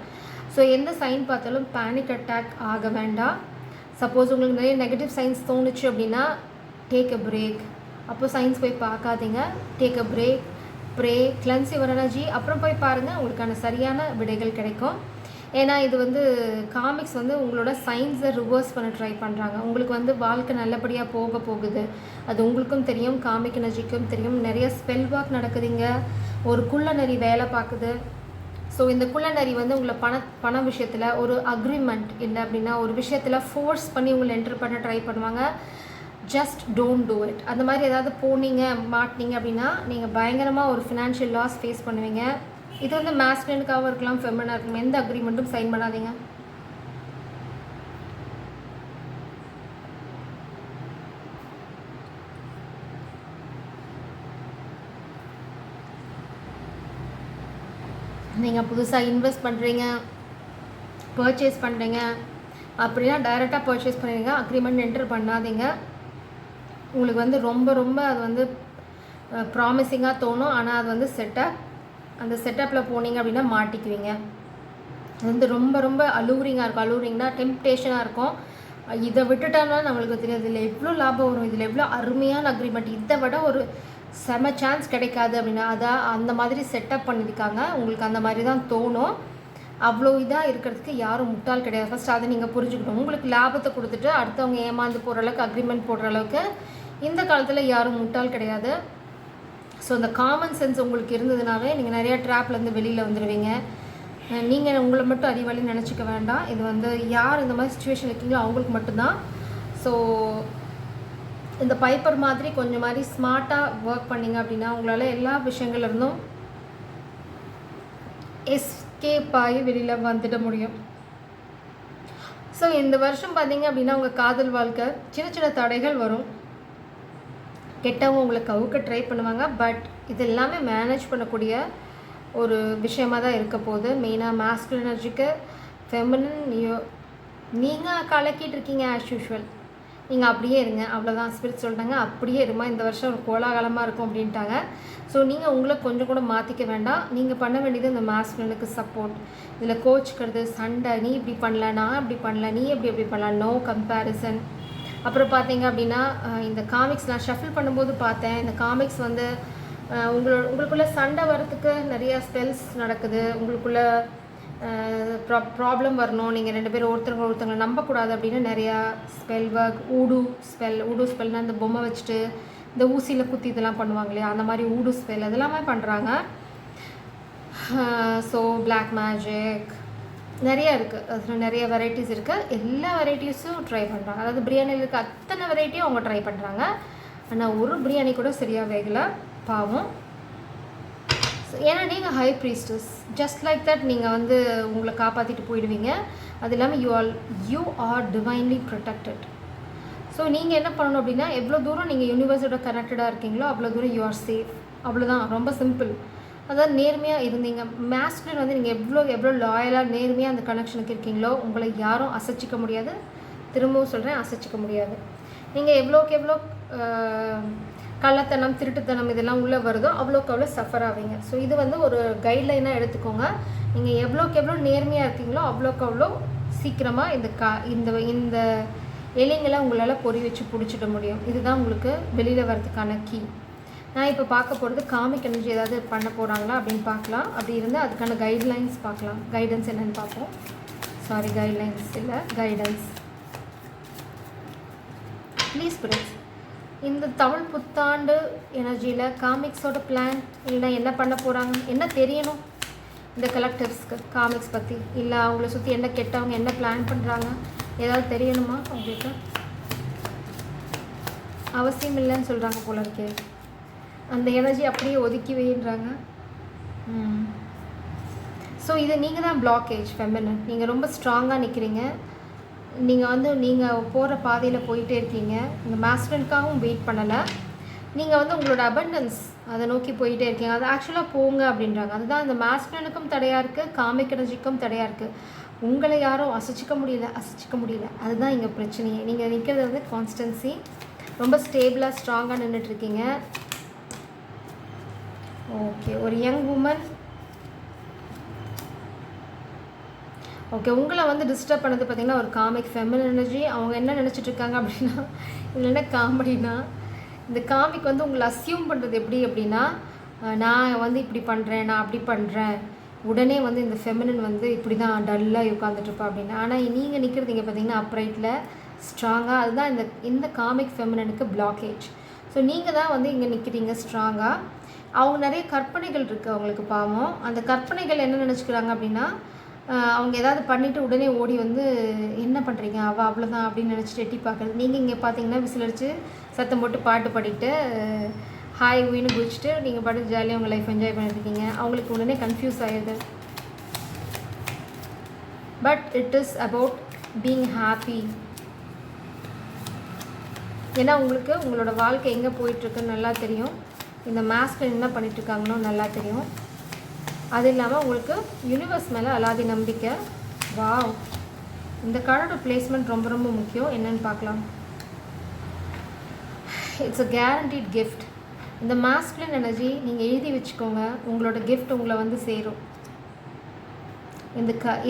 ஸோ எந்த சைன் பார்த்தாலும் பேனிக் அட்டாக் ஆக வேண்டாம். சப்போஸ் உங்களுக்கு நிறைய நெகட்டிவ் சைன்ஸ் தோணுச்சு அப்படின்னா, டேக் அ பிரேக். அப்போ சயின்ஸ் போய் பார்க்காதீங்க, take a break, pray, cleanse your energy, அப்புறம் போய் பாருங்கள், உங்களுக்கான சரியான விடைகள் கிடைக்கும். ஏன்னா இது வந்து காமிக்ஸ் வந்து உங்களோட சயின்ஸை ரிவர்ஸ் பண்ண ட்ரை பண்ணுறாங்க. உங்களுக்கு வந்து வாழ்க்கை நல்லபடியாக போகுது, அது உங்களுக்கும் தெரியும், காமிக் எனர்ஜிக்கும் தெரியும். நிறைய ஸ்பெல் ஒர்க் நடக்குதுங்க, ஒரு குள்ளநரி வேலை பார்க்குது. ஸோ இந்த குள்ளநரி வந்து உங்களை பண விஷயத்தில் ஒரு அக்ரிமெண்ட் இல்லை அப்படின்னா ஒரு விஷயத்தில் ஃபோர்ஸ் பண்ணி உங்களை என்டர் பண்ண ட்ரை பண்ணுவாங்க. Just don't do it. அந்த மாதிரி ஏதாவது மாட்டினீங்க அப்படின்னா நீங்கள் பயங்கரமாக ஒரு ஃபினான்ஷியல் லாஸ் ஃபேஸ் பண்ணுவீங்க. இது வந்து மாஸ்குலினுக்காகவும் இருக்கலாம், ஃபெமினாக இருக்கலாம். எந்த அக்ரிமெண்ட்டும் சைன் பண்ணாதீங்க. நீங்கள் புதுசாக இன்வெஸ்ட் பண்ணுறீங்க, பர்ச்சேஸ் பண்ணுறீங்க அப்படின்னா டைரெக்டாக பர்ச்சேஸ் பண்ணுறீங்க, அக்ரிமெண்ட் என்டர் பண்ணாதீங்க. உங்களுக்கு வந்து ரொம்ப ரொம்ப அது வந்து ப்ராமிசிங்காக தோணும், ஆனால் அது வந்து அந்த செட்டப்பில் போனீங்க அப்படின்னா மாட்டிக்குவீங்க. அது வந்து ரொம்ப ரொம்ப அலூரிங்காக இருக்கும். அலூரிங்னா டெம்ப்டேஷனாக இருக்கும். இதை விட்டுட்டோம்னா நம்மளுக்கு தெரியாது இதில் எவ்வளோ லாபம் வரும், இதில் எவ்வளோ அருமையான அக்ரிமெண்ட், இதை விட ஒரு செம சான்ஸ் கிடைக்காது அப்படின்னா அதான் அந்த மாதிரி செட்டப் பண்ணியிருக்காங்க. உங்களுக்கு அந்த மாதிரி தான் தோணும். அவ்வளோ இதாக இருக்கிறதுக்கு யாரும் முட்டாள் கிடையாது. ஃபஸ்ட் அதை நீங்கள் புரிஞ்சுக்கணும். உங்களுக்கு லாபத்தை கொடுத்துட்டு அடுத்தவங்க ஏமாந்து போகிற அளவுக்கு அக்ரிமெண்ட் போடுற அளவுக்கு இந்த காலத்தில் யாரும் முட்டாள் கிடையாது. ஸோ அந்த காமன் சென்ஸ் உங்களுக்கு இருந்ததுனாவே நீங்கள் நிறையா ட்ராப்லேருந்து வெளியில் வந்துடுவீங்க. நீங்கள் உங்களை மட்டும் அறிவாளின்னு நினச்சிக்க வேண்டாம். இது வந்து யார் இந்த மாதிரி சுச்சுவேஷன் இருக்கீங்களோ அவங்களுக்கு மட்டும்தான். ஸோ இந்த பைப்பர் மாதிரி கொஞ்சம் மாதிரி ஸ்மார்ட்டாக ஒர்க் பண்ணிங்க அப்படின்னா உங்களால் எல்லா விஷயங்கள்லேருந்தும் எஸ்கேப் ஆகி வெளியில் வந்துட முடியும். ஸோ இந்த வருஷம் பார்த்தீங்க அப்படின்னா உங்கள் காதல் வாழ்க்கை சின்ன சின்ன தடைகள் வரும். கெட்டவங்க உங்களை கவுக்க ட்ரை பண்ணுவாங்க. பட் இது எல்லாமே மேனேஜ் பண்ணக்கூடிய ஒரு விஷயமாக தான் இருக்க போகுது. மெயினாக மாஸ்குலின் எனர்ஜிக்கு ஃபெமினின் நீங்கள் கலக்கிட்டு இருக்கீங்க ஆஸ் யூஷுவல். நீங்கள் அப்படியே இருங்க, அவ்வளோதான். ஸ்பிரிட் சொல்லிட்டாங்க அப்படியே இருமா, இந்த வருஷம் ஒரு கோலாகலமாக இருக்கும் அப்படின்ட்டாங்க. ஸோ நீங்கள் உங்களை கொஞ்சம் கூட மாற்றிக்க வேண்டாம். நீங்கள் பண்ண வேண்டியது இந்த மாஸ்குலினுக்கு சப்போர்ட். இதில் கோச்சிக்கிறது, சண்டை, நீ இப்படி பண்ணல, நான் இப்படி பண்ணல, நீ எப்படி பண்ணலாம், நோ கம்பேரிசன். அப்புறம் பார்த்தீங்க அப்படின்னா இந்த காமிக்ஸ் நான் ஷஃபில் பண்ணும்போது பார்த்தேன். இந்த காமிக்ஸ் வந்து உங்களுக்குள்ளே சண்டை வரத்துக்கு நிறையா ஸ்பெல்ஸ் நடக்குது. உங்களுக்குள்ளே ப்ராப்ளம் வரணும், நீங்கள் 2 பேரும் ஒருத்தவங்களை நம்பக்கூடாது அப்படின்னு நிறையா ஸ்பெல் ஒர்க், ஊடு ஸ்பெல்னால் இந்த பொம்மை வச்சுட்டு இந்த ஊசியில் குத்தி இதெல்லாம் பண்ணுவாங்க இல்லையா, அந்த மாதிரி ஊடு ஸ்பெல் அதெல்லாமே பண்ணுறாங்க. ஸோ பிளாக் மேஜிக் நிறையா இருக்குது. அதில் நிறைய வெரைட்டிஸ் இருக்குது. எல்லா வெரைட்டிஸும் ட்ரை பண்ணுறாங்க. அதாவது பிரியாணியில் இருக்க அத்தனை வெரைட்டியும் அவங்க ட்ரை பண்ணுறாங்க. ஆனால் ஒரு பிரியாணி கூட சரியாக வேகலை, பாவம். ஏன்னா நீங்கள் high priestess, just like that நீங்கள் வந்து உங்களை காப்பாற்றிட்டு போயிடுவீங்க. அது இல்லாமல் you are divinely protected. So நீங்கள் என்ன பண்ணணும் அப்படின்னா எவ்வளோ தூரம் நீங்கள் யூனிவர்ஸோட கனெக்டடாக இருக்கீங்களோ அவ்வளோ தூரம் யூ ஆர் சேஃப். அவ்வளோதான், ரொம்ப சிம்பிள். அதாவது நேர்மையாக இருந்தீங்க. மாஸ்குலின் வந்து நீங்கள் எவ்வளோ லாயலாக நேர்மையாக அந்த கனெக்ஷனுக்கு இருக்கீங்களோ உங்களை யாரும் அசைச்சிக்க முடியாது. திரும்பவும் சொல்கிறேன், அசைச்சிக்க முடியாது. நீங்கள் எவ்வளோ கள்ளத்தனம், திருட்டுத்தனம் இதெல்லாம் உள்ளே வருதோ அவ்வளோக்கு அவ்வளோ சஃபர் ஆவீங்க. ஸோ இது வந்து ஒரு கைட்லைனாக எடுத்துக்கோங்க. நீங்கள் எவ்வளோ நேர்மையாக இருக்கீங்களோ அவ்வளோக்கு அவ்வளோ சீக்கிரமாக இந்த எலிங்களை உங்களால் பொறி வச்சு பிடிச்சிட முடியும். இதுதான் உங்களுக்கு வெளியில் வரதுக்கான கீ. நான் இப்போ பார்க்க போகிறது காமிக் எனர்ஜி ஏதாவது பண்ண போகிறாங்களா அப்படின்னு பார்க்கலாம். அப்படி இருந்தால் அதுக்கான கைட்லைன்ஸ் பார்க்கலாம். கைடன்ஸ் என்னென்னு பார்ப்போம். சாரி, கைட்லைன்ஸ் இல்லை, கைடன்ஸ். ப்ளீஸ் ஸ்பிரிட்ஸ், இந்த தமிழ் புத்தாண்டு எனர்ஜியில் காமிக்ஸோட பிளான் இல்லைனா என்ன பண்ண போகிறாங்க, என்ன தெரியணும் இந்த கலெக்டர்ஸ்க்கு காமிக்ஸ் பற்றி, இல்லை அவங்கள சுற்றி என்ன கெட்டவங்க என்ன பிளான் பண்ணுறாங்க, ஏதாவது தெரியணுமா அவங்களுக்கு? அவசியம் இல்லைன்னு சொல்கிறாங்க போல இருக்கே. அந்த எனர்ஜி அப்படியே ஒதுக்கி வைன்றாங்க. ஸோ இது நீங்கள் தான் பிளாக்கேஜ் ஃபெமினின். நீங்கள் ரொம்ப ஸ்ட்ராங்காக நிற்கிறீங்க. நீங்கள் போகிற பாதையில் போயிட்டே இருக்கீங்க. இந்த மாஸ்குலினுக்காகவும் வெயிட் பண்ணலை. நீங்கள் வந்து உங்களோட அபண்டன்ஸ் அதை நோக்கி போயிட்டே இருக்கீங்க. அது ஆக்சுவலாக போங்க அப்படின்றாங்க. அதுதான் இந்த மாஸ்குலினுக்கும் தடையாக இருக்குது, காமிக் எனர்ஜிக்கும் தடையாக இருக்குது. உங்களை யாரும் அசைச்சிக்க முடியல. அதுதான் இங்கே பிரச்சனையே. நீங்கள் நிற்கிறது வந்து கான்ஸ்டன்சி, ரொம்ப ஸ்டேபிளாக ஸ்ட்ராங்காக நின்றுட்டுருக்கீங்க. ஓகே, ஒரு யங் உமன். ஓகே, உங்களை வந்து டிஸ்டர்ப் பண்ணது பார்த்திங்கன்னா ஒரு காமிக் ஃபெமினின் எனர்ஜி. அவங்க என்ன நினச்சிட்ருக்காங்க அப்படின்னா, இதில் என்ன காமெடினா, இந்த காமிக் வந்து உங்களை அஸ்யூம் பண்ணுறது எப்படி அப்படின்னா, நான் வந்து இப்படி பண்ணுறேன், நான் அப்படி பண்ணுறேன், உடனே வந்து இந்த ஃபெமினின் வந்து இப்படி தான் டல்லாக உட்காந்துட்ருப்பா அப்படின்னு. ஆனால் நீங்கள் நிற்கிறது இங்கே பார்த்திங்கன்னா அப்ரைட்டில் ஸ்ட்ராங்காக. அதுதான் இந்த காமிக் ஃபெமினினுக்கு பிளாக்கேஜ். ஸோ நீங்கள் தான் வந்து இங்கே நிற்கிறீங்க ஸ்ட்ராங்காக. அவங்க நிறைய கற்பனைகள் இருக்குது அவங்களுக்கு, பாவம். அந்த கற்பனைகள் என்ன நினச்சிக்கிறாங்க அப்படின்னா, அவங்க ஏதாவது பண்ணிவிட்டு உடனே ஓடி வந்து என்ன பண்ணுறீங்க, அவ்வளோதான் அப்படின்னு நினச்சிட்டு எட்டி பார்க்குறது. நீங்கள் இங்கே பார்த்தீங்கன்னா விசிலடிச்சு சத்தம் போட்டு பாட்டு பாடிட்டு ஹாய் வீணு குடிச்சிட்டு நீங்கள் பாட்டு ஜாலியாக உங்கள் லைஃப் என்ஜாய் பண்ணியிருக்கீங்க. அவங்களுக்கு உடனே கன்ஃபியூஸ் ஆகிடுது. But it is about being happy. ஏன்னா உங்களுக்கு உங்களோட வாழ்க்கை எங்கே போயிட்டுருக்குன்னு நல்லா தெரியும். இந்த மாஸ்கில் என்ன பண்ணிகிட்ருக்காங்கன்னு நல்லா தெரியும். அது இல்லாமல் உங்களுக்கு யூனிவர்ஸ் மேலே அலாதி நம்பிக்கை. வாவ், இந்த கார்டோட பிளேஸ்மெண்ட் ரொம்ப ரொம்ப முக்கியம். என்னென்னு பார்க்கலாம். It's a guaranteed gift. இந்த மாஸ்குலின் எனர்ஜி நீங்கள் எழுதி வச்சுக்கோங்க, உங்களோட கிஃப்ட் உங்களை வந்து சேரும்.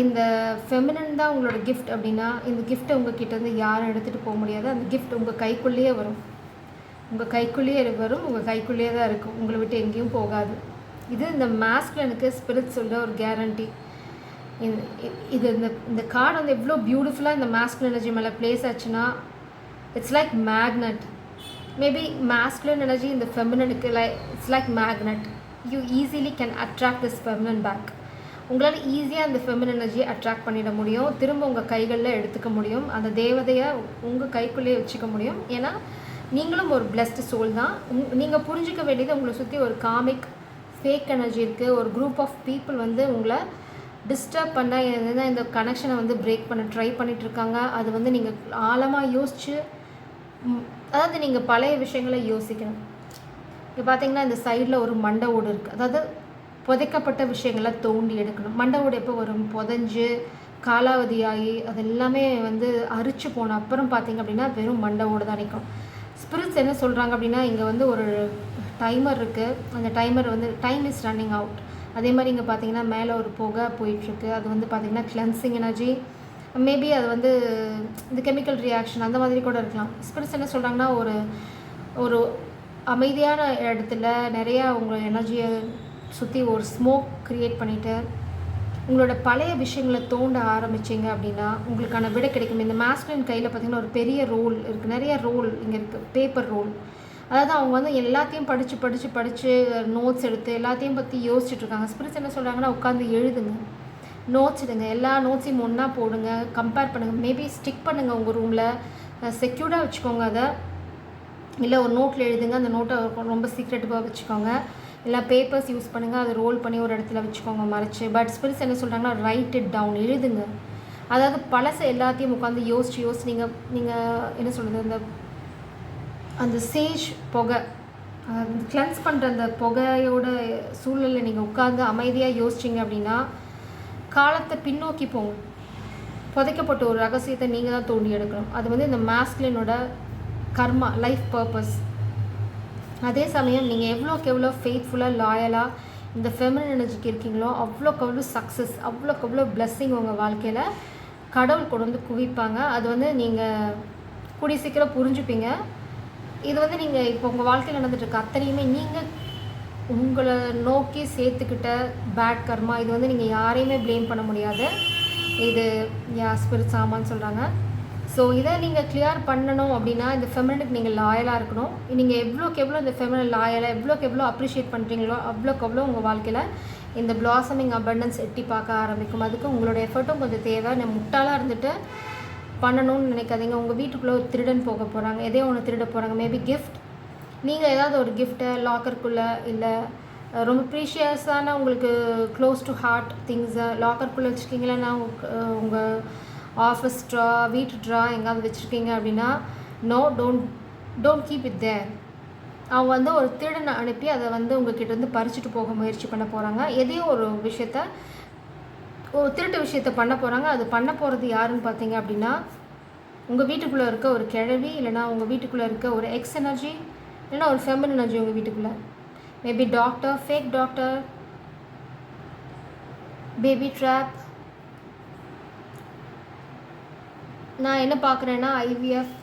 இந்த ஃபெமினன் தான் உங்களோட கிஃப்ட் அப்படின்னா, இந்த கிஃப்ட்டை உங்ககிட்டேருந்து யாரும் எடுத்துகிட்டு போக முடியாது. அந்த கிஃப்ட் உங்கள் கைக்குள்ளேயே வரும், உங்கள் கைக்குள்ளேயே வரும், உங்கள் கைக்குள்ளேயே தான் இருக்கும், உங்களை விட்டு எங்கேயும் போகாது. இது இந்த மாஸ்குலினுக்கு ஸ்பிரிட் சொல்கிற ஒரு கேரண்டி. இது இந்த கார்டு வந்து எவ்வளோ பியூட்டிஃபுல்லாக இந்த மாஸ்குலின் எனர்ஜி மேலே ப்ளேஸ் ஆச்சுன்னா, it's like magnet. Maybe masculine energy in the feminine it's like magnet. You easily can attract this feminine back. உங்களால் ஈஸியாக அந்த ஃபெமினன் எனர்ஜியை அட்ராக்ட் பண்ணிட முடியும், திரும்ப உங்கள் கைகளில் எடுத்துக்க முடியும், அந்த தேவதையை உங்கள் கைக்குள்ளேயே வச்சுக்க முடியும். ஏன்னா நீங்களும் ஒரு பிளெஸ்டு சோல் தான். நீங்கள் புரிஞ்சிக்க வேண்டியது, உங்களை சுற்றி ஒரு காமிக் ஃபேக் எனர்ஜி இருக்குது. ஒரு குரூப் ஆஃப் பீப்புள் வந்து உங்களை டிஸ்டர்ப் பண்ண இந்த கனெக்ஷனை வந்து பிரேக் பண்ண ட்ரை பண்ணிகிட்ருக்காங்க. அது வந்து நீங்கள் ஆழமாக யோசித்து, அதாவது நீங்கள் பழைய விஷயங்களை யோசிக்கணும். இப்போ பார்த்தீங்கன்னா இந்த சைடில் ஒரு மண்டை ஓடு இருக்குது, அதாவது புதைக்கப்பட்ட விஷயங்களை தோண்டி எடுக்கணும். மண்டை ஓடு எப்போ வரும்? புதைஞ்சு காலாவதியாகி அது எல்லாமே வந்து அரிச்சு போன அப்புறம் பார்த்திங்க அப்படின்னா வெறும் மண்டை ஓடு தான் நிற்கும். ஸ்பிரிட்ஸ் என்ன சொல்கிறாங்க அப்படின்னா, இங்கே வந்து ஒரு டைமர் இருக்குது, அந்த டைமர் வந்து டைம் இஸ் ரன்னிங் அவுட். அதே மாதிரி இங்கே பார்த்தீங்கன்னா மேலே ஒரு புகை போயிட்டுருக்கு, அது வந்து பார்த்திங்கன்னா கிளென்சிங் எனர்ஜி. மேபி அது வந்து இந்த கெமிக்கல் ரியாக்ஷன் அந்த மாதிரி கூட இருக்கலாம். ஸ்பிரிட்ஸ் என்ன சொல்கிறாங்கன்னா, ஒரு அமைதியான இடத்துல நிறையா உங்கள் எனர்ஜியை சுற்றி ஒரு ஸ்மோக் க்ரியேட் பண்ணிவிட்டு உங்களோட பழைய விஷயங்களை தோண்ட ஆரம்பிச்சிங்க அப்படின்னா உங்களுக்கான விடை கிடைக்கும். இந்த மாஸ்குலின் கையில் பார்த்திங்கன்னா ஒரு பெரிய ரோல் இருக்குது, நிறைய ரோல் இங்கே இருக்குது, பேப்பர் ரோல். அதாவது அவங்க வந்து எல்லாத்தையும் படித்து நோட்ஸ் எடுத்து எல்லாத்தையும் பற்றி யோசிச்சுட்ருக்காங்க. ஸ்பிரிட்ஸ் என்ன சொல்கிறாங்கன்னா, உட்காந்து எழுதுங்க, நோட்ஸ் எடுங்க, எல்லா நோட்ஸையும் ஒன்றா போடுங்க, கம்பேர் பண்ணுங்கள், மேபி ஸ்டிக் பண்ணுங்கள் உங்கள் ரூமில், செக்யூர்டாக வச்சுக்கோங்க அதை. இல்லை ஒரு நோட்டில் எழுதுங்க, அந்த நோட்டை ரொம்ப சீக்ரெட்டிவாக வச்சுக்கோங்க. இல்லை பேப்பர்ஸ் யூஸ் பண்ணுங்கள், அதை ரோல் பண்ணி ஒரு இடத்துல வச்சுக்கோங்க மறைச்சு. பட் ஸ்பிரிட்ஸ் என்ன சொல்கிறாங்கன்னா, ரைட் இட் டவுன், எழுதுங்க. அதாவது பழசை எல்லாத்தையும் உட்காந்து யோசிச்சு நீங்கள் என்ன சொல்கிறது, அந்த சேஜ் புகை கிளென்ஸ் பண்ணுற அந்த புகையோட சூழலில் நீங்கள் உட்காந்து அமைதியாக யோசிச்சிங்க அப்படின்னா காலத்தை பின்னோக்கி போங்க. புதைக்கப்பட்ட ஒரு ரகசியத்தை நீங்கள் தான் தோண்டி எடுக்கணும். அது வந்து இந்த மாஸ்குலினோட கர்மா, லைஃப் பர்பஸ். அதே சமயம் நீங்கள் எவ்வளோக்கு எவ்வளோ ஃபெய்த்ஃபுல்லாக லாயலாக இந்த ஃபெமினன் எனர்ஜிக்கு இருக்கீங்களோ அவ்வளோக்கு அவ்வளோ சக்ஸஸ், அவ்வளோக்கு அவ்வளோ பிளெஸ்ஸிங் உங்கள் வாழ்க்கையில் கடவுள் கொண்டு வந்து குவிப்பாங்க. அது வந்து நீங்கள் கூடிய சீக்கிரம் புரிஞ்சுப்பீங்க. இது வந்து நீங்கள் இப்போ உங்கள் வாழ்க்கையில் நடந்துட்டுருக்க அத்தனையுமே நீங்கள் உங்களை நோக்கி சேர்த்துக்கிட்ட பேட் கர்மா. இது வந்து நீங்கள் யாரையுமே ப்ளேம் பண்ண முடியாது. இது ஸ்பிரிட் சாமான்னு சொல்கிறாங்க. ஸோ இதை நீங்கள் கிளியர் பண்ணணும் அப்படின்னா இந்த ஃபெமினனுக்கு நீங்கள் லாயலாக இருக்கணும். நீங்கள் எவ்வளோக்கு எவ்வளோ இந்த ஃபெமினன் லாயலாக எவ்வளோக்கு எவ்வளோ அப்ரிஷியேட் பண்ணுறீங்களோ அவ்வளோக்கு எவ்வளோ உங்கள் வாழ்க்கையில் இந்த பிளாசமிங் அபண்டன்ஸ் எட்டி பார்க்க ஆரம்பிக்கும். அதுக்கு உங்களோட எஃபர்ட்டும் கொஞ்சம் தேவை. நான் முட்டாளாக இருந்துட்டு பண்ணணும்னு நினைக்காதீங்க. உங்கள் வீட்டுக்குள்ளே ஒரு திருடன் போக போகிறாங்க, எதையோ ஒன்று திருட போகிறாங்க, மேபி கிஃப்ட். நீங்கள் ஏதாவது ஒரு கிஃப்ட்டை லாக்கருக்குள்ளே இல்லை ரொம்ப ப்ரீஷியஸான உங்களுக்கு க்ளோஸ் டு ஹார்ட் திங்ஸை லாக்கருக்குள்ளே வச்சுருக்கீங்களா, உங்கள் ஆஃபீஸ் ட்ரா, வீட்டு ட்ரா எங்காவது வச்சுருக்கீங்க அப்படின்னா டோன்ட் கீப் இட் தேர். அவங்க வந்து ஒரு திருடனை அனுப்பி அதை வந்து உங்கள்கிட்ட இருந்து பறிச்சுட்டு போக முயற்சி பண்ண போகிறாங்க. எதையோ ஒரு திருட்டு விஷயத்தை பண்ண போகிறாங்க. அது பண்ண போகிறது யாருன்னு பார்த்தீங்க அப்படின்னா உங்கள் வீட்டுக்குள்ளே இருக்க ஒரு கிழவி, இல்லைனா உங்கள் வீட்டுக்குள்ளே இருக்க ஒரு எக்ஸ் எனர்ஜி, இல்லைனா ஒரு ஃபெமினன் எனர்ஜி உங்கள் வீட்டுக்குள்ளே. Maybe doctor, fake doctor, baby drop. நான் என்ன பார்க்குறேன்னா ஐவிஎஃப்.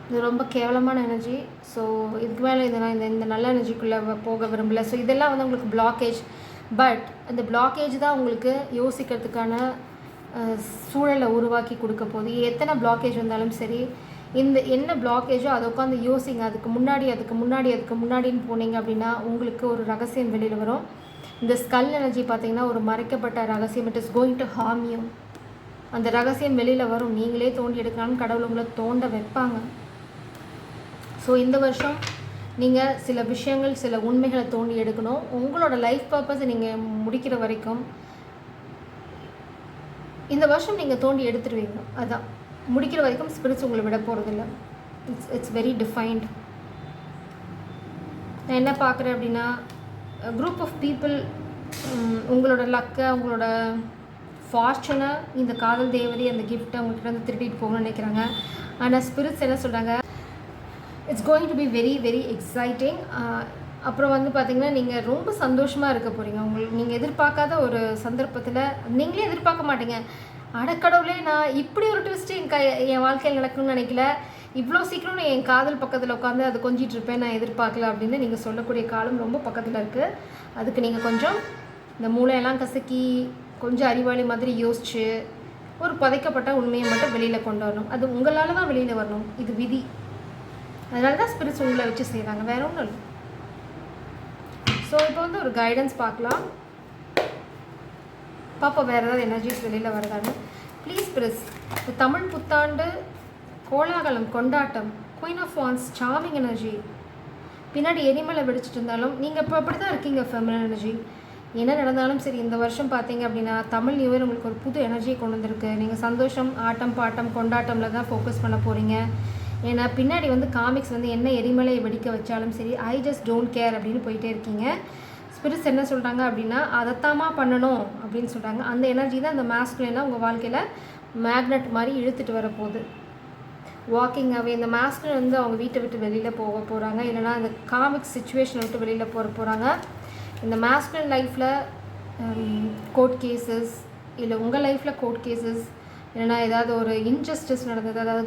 இது ரொம்ப கேவலமான எனர்ஜி. ஸோ இதுக்கு மேலே இதை நான் இந்த நல்ல எனர்ஜிக்குள்ளே போக விரும்பலை. ஸோ இதெல்லாம் வந்து உங்களுக்கு பிளாக்கேஜ். பட் அந்த பிளாக்கேஜ் தான் உங்களுக்கு யோசிக்கிறதுக்கான சூழலை உருவாக்கி கொடுக்க போகுது. எத்தனை பிளாக்கேஜ் வந்தாலும் சரி, இந்த என்ன பிளாக்கேஜோ அதை உட்காந்து யோசிங்க. அதுக்கு முன்னாடின்னு போனீங்க அப்படின்னா உங்களுக்கு ஒரு ரகசியம் வெளியில் வரும். இந்த ஸ்கல் எனர்ஜி பார்த்திங்கன்னா ஒரு மறைக்கப்பட்ட ரகசியம். It is going to harm you. அந்த ரகசியம் வெளியில் வரும். நீங்களே தோண்டி எடுக்கலாம்னு கடவுள் உங்களை தோண்ட வைப்பாங்க. ஸோ இந்த வருஷம் நீங்கள் சில விஷயங்கள், சில உண்மைகளை தோண்டி எடுக்கணும். உங்களோட லைஃப் பர்பஸை நீங்கள் முடிக்கிற வரைக்கும் இந்த வருஷம் நீங்கள் தோண்டி எடுத்துருவீங்க. அதான் முடிக்கிற வரைக்கும் ஸ்பிரிட்ஸ் உங்களை விட போகிறதில்ல. It's very defined. நான் என்ன பார்க்குறேன் அப்படின்னா குரூப் ஆஃப் பீப்புள் உங்களோட லக்கை, உங்களோட ஃபார்ச்சுனை இந்த காதல் தேவதை அந்த கிஃப்ட்டை உங்கள்கிட்ட வந்து திருட்டிட்டு போகணும்னு நினைக்கிறாங்க. ஆனால் ஸ்பிரிட்ஸ் என்ன சொல்கிறாங்க, it's going to be very very exciting. அப்புறம் வந்து பார்த்திங்கன்னா நீங்கள் ரொம்ப சந்தோஷமாக இருக்க போகிறீங்க. உங்களுக்கு நீங்கள் எதிர்பார்க்காத ஒரு சந்தர்ப்பத்தில் நீங்களே எதிர்பார்க்க மாட்டீங்க. அடக்கடவுளே, நான் இப்படி ஒரு ட்விஸ்ட்டு என் வாழ்க்கையில் நடக்கணும்னு நினைக்கல, இவ்வளோ சீக்கிரம் நான் என் காதல் பக்கத்தில் உட்காந்து அது கொஞ்சிட்டு இருப்பேன், நான் எதிர்பார்க்கல அப்படின்னு நீங்கள் சொல்லக்கூடிய காலம் ரொம்ப பக்கத்தில் இருக்குது. அதுக்கு நீங்கள் கொஞ்சம் இந்த மூளையெல்லாம் கசக்கி கொஞ்சம் அறிவாளி மாதிரி யோசித்து ஒரு புதைக்கப்பட்ட உண்மையை மட்டும் வெளியில் கொண்டு வரணும். அது உங்களால் தான் வெளியில் வரணும். இது விதி. அதனால தான் ஸ்பிரிட்ஸ் உங்களை வச்சு செய்கிறாங்க, வேற ஒன்றும் இல்லை. ஸோ இப்போ வந்து ஒரு கைடன்ஸ் பார்க்கலாம். பாப்பா வேறு ஏதாவது எனர்ஜிஸ் வெளியில் வருதான்னு. ப்ளீஸ் ஸ்பிரிட்ஸ், இந்த தமிழ் புத்தாண்டு கோலாகலம் கொண்டாட்டம், queen of wands, charming energy, பின்னாடி எரிமலை வெடிச்சிட்டு இருந்தாலும் நீங்கள் இப்போ அப்படி தான் இருக்கீங்க. ஃபெமினன் எனர்ஜி என்ன நடந்தாலும் சரி, இந்த வருஷம் பார்த்தீங்க அப்படின்னா தமிழ் நியூ இயர் உங்களுக்கு ஒரு புது எனர்ஜியை கொண்டு வந்திருக்கு. நீங்கள் சந்தோஷம், ஆட்டம் பாட்டம் கொண்டாட்டமில் தான் ஃபோக்கஸ் பண்ண போகிறீங்க. ஏன்னா பின்னாடி வந்து காமிக்ஸ் வந்து என்ன எரிமலையை வெடிக்க வச்சாலும் சரி, ஐ ஜஸ்ட் டோன்ட் கேர் அப்படின்னு போயிட்டே இருக்கீங்க. ஸ்பிரிட்ஸ் என்ன சொல்கிறாங்க அப்படின்னா, அதைத்தாமா பண்ணணும் அப்படின்னு சொல்கிறாங்க. அந்த எனர்ஜி தான் அந்த மாஸ்குலினாக உங்கள் வாழ்க்கையில் மேக்னெட் மாதிரி இழுத்துட்டு வரப்போகுது. வாக்கிங் அவே இந்த மாஸ்குலின் வந்து அவங்க வீட்டை விட்டு வெளியில் போக போகிறாங்க, இல்லைனா அந்த காமிக்ஸ் சுச்சுவேஷனை விட்டு வெளியில் போகிறாங்க. இந்த மாஸ்குலின் லைஃப்பில் கோர்ட் கேசஸ், இல்லை உங்கள் லைஃப்பில் கோர்ட் கேசஸ், இல்லைனா ஏதாவது ஒரு இன்ஜஸ்டிஸ் நடந்தது, அதாவது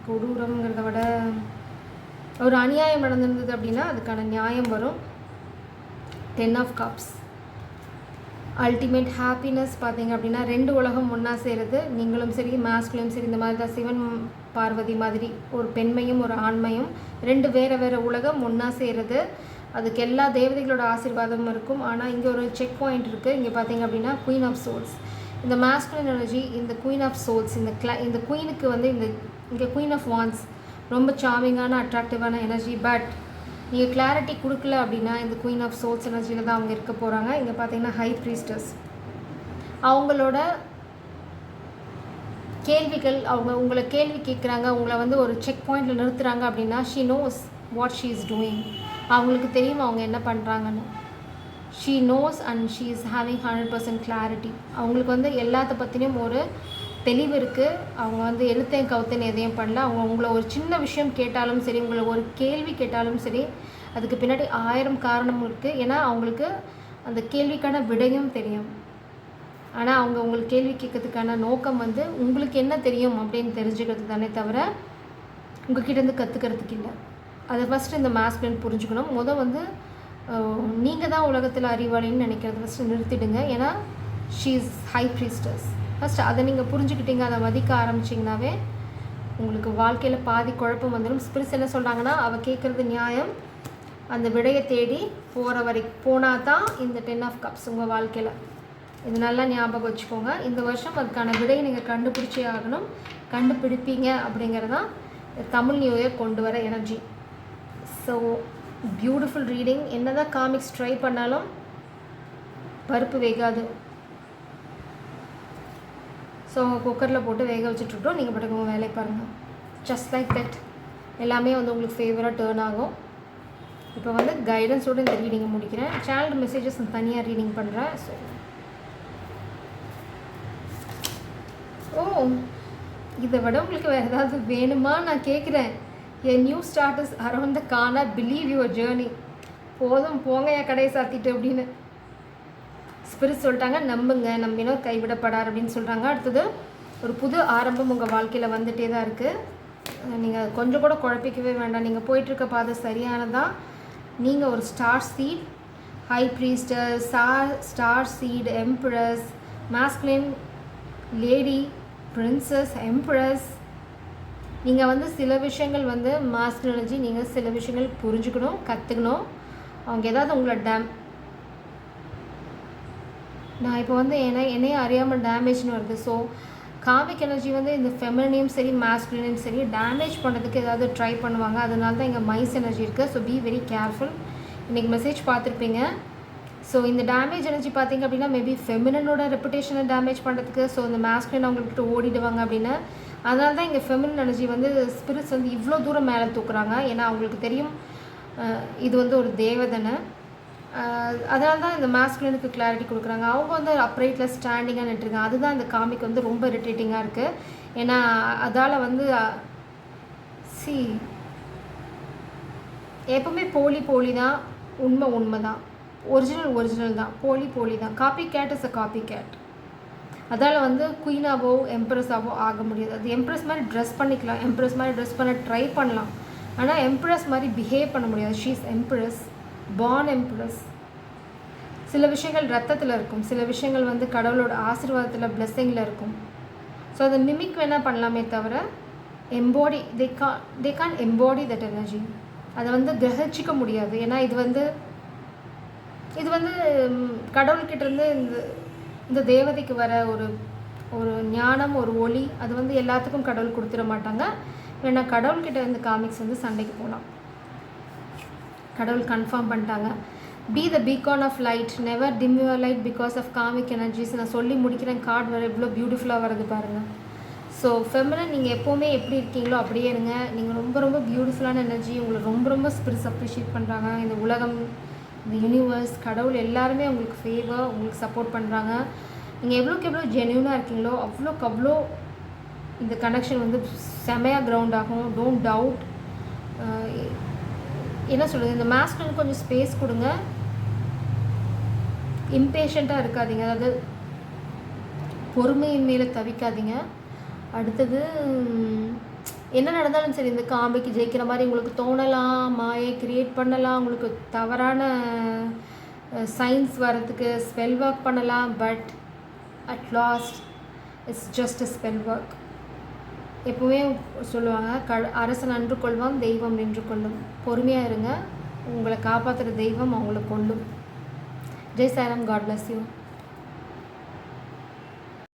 கொடூரம்ங்கிறத விட ஒரு அநியாயம் நடந்திருந்தது அப்படின்னா அதுக்கான நியாயம் வரும். 10 ஆஃப் கப்ஸ், அல்டிமேட் ஹாப்பினஸ். பார்த்தீங்க அப்படின்னா 2 உலகம் ஒன்றா சேருது. நீங்களும் சரி, மாஸ்குலும் சரி, இந்த மாதிரி தான் சிவன் பார்வதி மாதிரி ஒரு பெண்மையும் ஒரு ஆண்மையும் 2 வேறு வேறு உலகம் ஒன்றா சேருது. அதுக்கு எல்லா தேவதைகளோட ஆசீர்வாதமும் இருக்கும். ஆனால் இங்கே ஒரு செக் பாயிண்ட் இருக்குது. இங்கே பார்த்தீங்க அப்படின்னா குயின் ஆஃப் சோல்ஸ், இந்த மாஸ்குலின் எனர்ஜி, இந்த குயின் ஆஃப் சோல்ஸ், இந்த குயினுக்கு வந்து இங்கே குயின் ஆஃப் வான்ஸ் ரொம்ப சார்மிங்கான அட்ராக்டிவான எனர்ஜி. பட் நீங்கள் கிளாரிட்டி கொடுக்கல அப்படின்னா இந்த குயின் ஆஃப் சோல்ஸ் எனர்ஜியில் தான் அவங்க இருக்க போகிறாங்க. இங்கே பார்த்தீங்கன்னா ஹை ப்ரீஸ்டஸ், அவங்களோட கேள்விகள், அவங்க உங்களை கேள்வி கேட்குறாங்க, உங்களை வந்து ஒரு செக் பாயிண்டில் நிறுத்துகிறாங்க அப்படின்னா she knows what she is doing. அவங்களுக்கு தெரியும் அவங்க என்ன பண்ணுறாங்கன்னு. She nose and she is having 100% clarity. அவங்களுக்கு வந்து எல்லாத்த பற்றியும் ஒரு தெளிவு இருக்குது. அவங்க வந்து எழுத்தையும் கவுத்தையும் எதையும் பண்ணல. அவங்க உங்களை ஒரு சின்ன விஷயம் கேட்டாலும் சரி, உங்களை ஒரு கேள்வி கேட்டாலும் சரி, அதுக்கு பின்னாடி 1000 காரணம் இருக்குது. ஏன்னா அவங்களுக்கு அந்த கேள்விக்கான விடையும் தெரியும். ஆனால் அவங்க உங்களுக்கு கேள்வி கேட்கறதுக்கான நோக்கம் வந்து உங்களுக்கு என்ன தெரியும் அப்படின்னு தெரிஞ்சுக்கிறது தானே தவிர உங்கள்கிட்டேருந்து கற்றுக்கிறதுக்கு இல்லை. அதை ஃபஸ்ட்டு இந்த மாஸ்குலின் புரிஞ்சுக்கணும். வந்து நீங்கள் தான் உலகத்தில் அறிவாளின்னு நினைக்கிறத ஃபஸ்ட்டு நிறுத்திடுங்க. ஏன்னா she is high priestess. First அதை நீங்கள் புரிஞ்சுக்கிட்டீங்க, அதை மதிக்க ஆரம்பிச்சிங்கனாவே உங்களுக்கு வாழ்க்கையில் பாதி குழப்பம் வந்துடும். ஸ்பிரிட்ஸ் என்ன சொல்கிறாங்கன்னா, அவள் கேட்குறது நியாயம், அந்த விடையை தேடி போனால் தான் இந்த 10 ஆஃப் கப்ஸ் உங்கள் வாழ்க்கையில். இது நல்லா ஞாபகம் வச்சுக்கோங்க. இந்த வருஷம் அதுக்கான விடையை நீங்கள் கண்டுபிடிச்சே ஆகணும். கண்டுபிடிப்பீங்க அப்படிங்கிறதான் தமிழ் நியூ இயர் கொண்டு வர எனர்ஜி. So beautiful reading. என்ன தான் காமிக்ஸ் ட்ரை பண்ணாலும் பருப்பு வேகாது. ஸோ அவங்க குக்கரில் போட்டு வேக வச்சுட்ருக்கோம். நீங்கள் பாட்டுக்கு உங்கள் வேலையை பாருங்கள். ஜஸ்ட் லைக் தட் எல்லாமே வந்து உங்களுக்கு ஃபேவராக டேர்ன் ஆகும். இப்போ வந்து கைடன்ஸோடு இந்த ரீடிங்கை முடிக்கிறேன். சேனல் மெசேஜஸ் தனியாக ரீடிங் பண்ணுறேன். ஸோ இதை விட உங்களுக்கு வேறு ஏதாவது வேணுமா நான் கேட்குறேன். A new start is around the corner. Believe your journey. போதும் போங்க என் கடையை சாத்திட்டு அப்படின்னு ஸ்பிரிட் சொல்லிட்டாங்க. நம்புங்க, நம்பினோர் கைவிடப்படார் அப்படின்னு சொல்கிறாங்க. அடுத்தது ஒரு புது ஆரம்பம் உங்கள் வாழ்க்கையில் வந்துகிட்டே தான் இருக்குது. நீங்கள் கொஞ்சம் கூட குழப்பிக்கவே வேண்டாம். நீங்கள் போயிட்டுருக்க பாதை சரியானதான். நீங்கள் ஒரு starseed, high priestess, starseed, empress, masculine, lady, princess, empress. நீங்கள் வந்து சில விஷயங்கள் வந்து மாஸ்குலின் எனர்ஜி, நீங்கள் சில விஷயங்கள் புரிஞ்சுக்கணும், கற்றுக்கணும். அவங்க ஏதாவது உங்களை நான் இப்போ வந்து என்னையே அறியாமல் டேமேஜ்னு வருது. ஸோ காமிக் எனர்ஜி வந்து இந்த ஃபெமினினையும் சரி மாஸ்குலினையும் சரி டேமேஜ் பண்ணுறதுக்கு ஏதாவது ட்ரை பண்ணுவாங்க. அதனால தான் இங்கே மைஸ் எனர்ஜி இருக்குது. So be very careful. இன்றைக்கி மெசேஜ் பார்த்துருப்பீங்க. ஸோ இந்த டேமேஜ் எனர்ஜி பார்த்திங்க அப்படின்னா மேபி ஃபெமினனோட ரெப்புடேஷனை டேமேஜ் பண்ணுறதுக்கு, ஸோ இந்த மாஸ்குலின் அவங்கள்கிட்ட ஓடிடுவாங்க அப்படின்னு. அதனால தான் இங்கே ஃபெமினன் எனர்ஜி வந்து ஸ்பிரிட்ஸ் வந்து இவ்வளோ தூரம் மேலே தூக்குறாங்க. ஏன்னா அவங்களுக்கு தெரியும் இது வந்து ஒரு தேவதனை. அதனால தான் இந்த மாஸ்குலினுக்கு கிளாரிட்டி கொடுக்குறாங்க. அவங்க வந்து அப்ரைட்டில் ஸ்டாண்டிங்காக நின்றுருக்காங்க. அதுதான் இந்த காமிக் வந்து ரொம்ப இரிட்டேட்டிங்காக இருக்குது. ஏன்னா அதால் வந்து சி எப்போவுமே போலி தான், உண்மை தான், ஒரிஜினல் தான், போலி தான். Copycat is a copycat. அதால் வந்து குயினாவோ எம்ப்ரஸாவோ ஆக முடியாது. அது எம்ப்ரஸ் மாதிரி ட்ரெஸ் பண்ணிக்கலாம், எம்ப்ரஸ் மாதிரி ட்ரெஸ் பண்ண ட்ரை பண்ணலாம், ஆனால் எம்ப்ரஸ் மாதிரி பிஹேவ் பண்ண முடியாது. She is embrace, born embrace. சில விஷயங்கள் ரத்தத்தில் இருக்கும், சில விஷயங்கள் வந்து கடவுளோட ஆசீர்வாதத்தில் பிளெஸ்ஸிங்கில் இருக்கும். ஸோ அதை மிமிக் வேணால் பண்ணலாமே தவிர embody they Khan embody that energy. அதை வந்து கிரகிச்சிக்க முடியாது. ஏன்னா இது வந்து கடவுள்கிட்டேருந்து இந்த தேவதைக்கு வர ஒரு ஞானம், ஒரு ஒளி, அது வந்து எல்லாத்துக்கும் கடவுள் கொடுத்துட மாட்டாங்க. வேணா கடவுள்கிட்ட வந்து காமிக்ஸ் வந்து சண்டைக்கு போகலாம். கடவுள் கன்ஃபார்ம் பண்ணிட்டாங்க, be the beacon of light, never dim your light because of cosmic energies. நான் சொல்லி முடிக்கிறேன். கார்டு வர எவ்வளோ பியூட்டிஃபுல்லாக வருது பாருங்கள். ஸோ ஃபெமினன் நீங்கள் எப்போவுமே எப்படி இருக்கீங்களோ அப்படியே இருங்க. நீங்கள் ரொம்ப பியூட்டிஃபுல்லான எனர்ஜி. உங்களை ரொம்ப ஸ்பிரிட்ஸ் அப்ரிஷியேட் பண்ணுறாங்க. இந்த உலகம், இந்த யூனிவர்ஸ், கடவுள் எல்லாருமே உங்களுக்கு ஃபேவர், உங்களுக்கு சப்போர்ட் பண்ணுறாங்க. நீங்கள் எவ்வளோக்கு எவ்வளோ ஜென்யூனாக இருக்கீங்களோ அவ்வளோக்கு அவ்வளோ இந்த கனெக்ஷன் வந்து செமையாக கிரவுண்ட் ஆகும். Don't doubt. என்ன சொல்கிறது, இந்த மாஸ்க்கு கொஞ்சம் ஸ்பேஸ் கொடுங்க. இம்பேஷண்ட்டாக இருக்காதீங்க, அதாவது பொறுமையின் மேலே தவிக்காதீங்க. அடுத்தது என்ன நடந்தாலும் சரி, இந்த காமிக்கு ஜெயிக்கிற மாதிரி உங்களுக்கு தோணலாம், மாயை க்ரியேட் பண்ணலாம், உங்களுக்கு தவறான சயின்ஸ் வரத்துக்கு ஸ்பெல் ஒர்க் பண்ணலாம். But at last it's just a spell work. எப்போவுமே சொல்லுவாங்க, அரசன் அன்று கொள்வான், தெய்வம் நின்று கொள்ளும். பொறுமையாக இருங்க, உங்களை காப்பாற்றுற தெய்வம் அவங்கள கொள்ளும். Jai Sairam. God bless you.